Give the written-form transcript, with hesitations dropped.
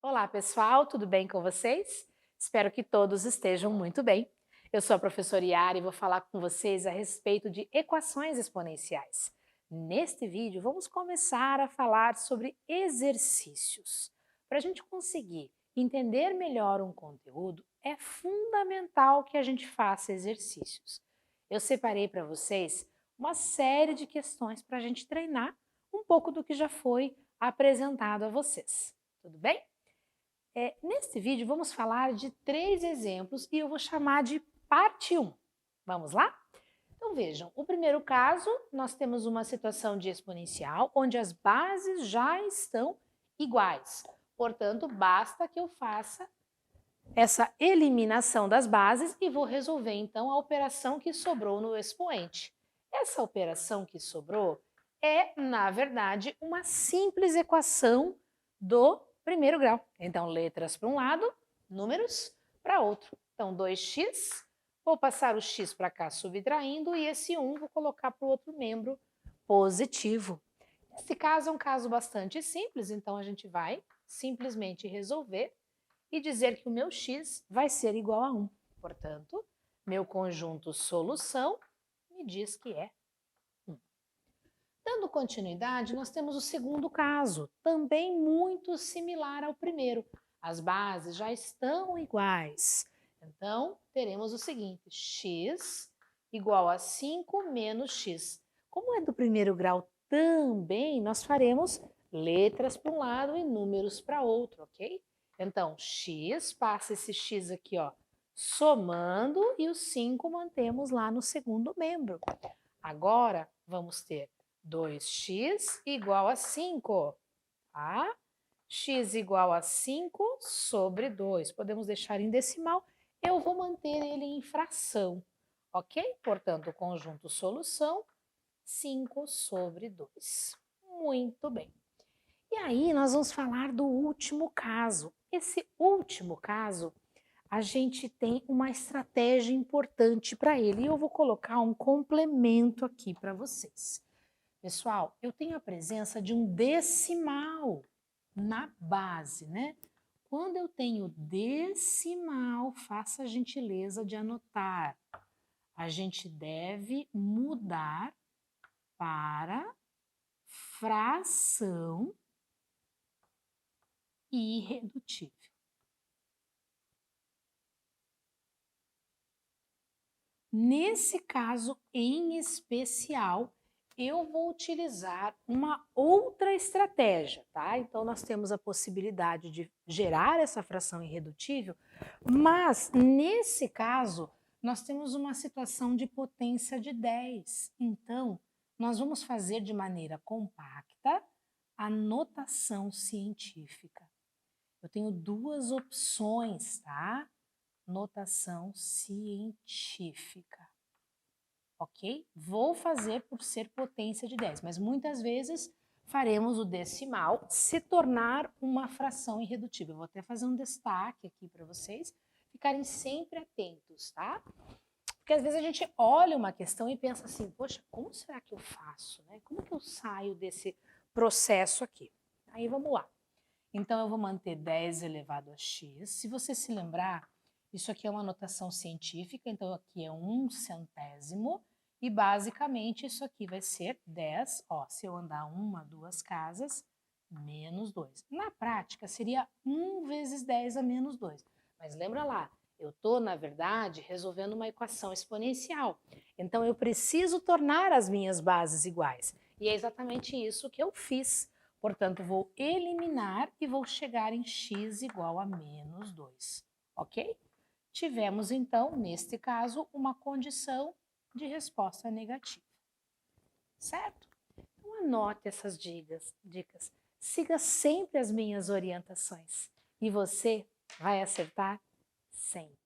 Olá, pessoal, tudo bem com vocês? Espero que todos estejam muito bem. Eu sou a professora Yara e vou falar com vocês a respeito de equações exponenciais. Neste vídeo, vamos começar a falar sobre exercícios. Para a gente conseguir entender melhor um conteúdo, é fundamental que a gente faça exercícios. Eu separei para vocês uma série de questões para a gente treinar um pouco do que já foi apresentado a vocês. Tudo bem? Neste vídeo vamos falar de 3 exemplos e eu vou chamar de parte 1. Vamos lá? Então vejam, o primeiro caso, nós temos uma situação de exponencial onde as bases já estão iguais. Portanto, basta que eu faça essa eliminação das bases e vou resolver então a operação que sobrou no expoente. Essa operação que sobrou é, na verdade, uma simples equação do primeiro grau. Então, letras para um lado, números para outro. Então, 2x, vou passar o x para cá subtraindo e esse 1 vou colocar para o outro membro positivo. Nesse caso é um caso bastante simples, então a gente vai simplesmente resolver e dizer que o meu x vai ser igual a 1. Portanto, meu conjunto solução me diz que é 1. Dando continuidade, nós temos o segundo caso, também muito similar ao primeiro. As bases já estão iguais. Então, teremos o seguinte, x igual a 5 menos x. Como é do primeiro grau também, nós faremos letras para um lado e números para outro, ok? Então, x, passa esse x aqui, ó, somando, e o 5 mantemos lá no segundo membro. Agora, vamos ter 2x igual a 5, tá? X igual a 5 sobre 2. Podemos deixar em decimal, eu vou manter ele em fração, ok? Portanto, o conjunto solução, 5 sobre 2. Muito bem. E aí, nós vamos falar do último caso. Esse último caso, a gente tem uma estratégia importante para ele e eu vou colocar um complemento aqui para vocês. Pessoal, eu tenho a presença de um decimal na base, né? Quando eu tenho decimal, faça a gentileza de anotar. A gente deve mudar para fração irredutível. Nesse caso em especial, eu vou utilizar uma outra estratégia, tá? Então, nós temos a possibilidade de gerar essa fração irredutível, mas nesse caso, nós temos uma situação de potência de 10. Então, nós vamos fazer de maneira compacta a notação científica. Eu tenho duas opções, tá? Notação científica, ok? Vou fazer por ser potência de 10, mas muitas vezes faremos o decimal se tornar uma fração irredutível. Vou até fazer um destaque aqui para vocês ficarem sempre atentos, tá? Porque às vezes a gente olha uma questão e pensa assim, poxa, como será que eu faço, né? Como que eu saio desse processo aqui? Aí vamos lá. Então eu vou manter 10 elevado a x. Se você se lembrar, isso aqui é uma notação científica, então aqui é 1/100. E basicamente isso aqui vai ser 10, ó, se eu andar 1, 2 casas, menos 2. Na prática seria 1 vezes 10 a menos 2. Mas lembra lá, eu estou, na verdade, resolvendo uma equação exponencial. Então eu preciso tornar as minhas bases iguais. E é exatamente isso que eu fiz. Portanto, vou eliminar e vou chegar em x igual a menos 2, ok? Tivemos, então, neste caso, uma condição de resposta negativa, certo? Então, anote essas dicas. Siga sempre as minhas orientações e você vai acertar sempre.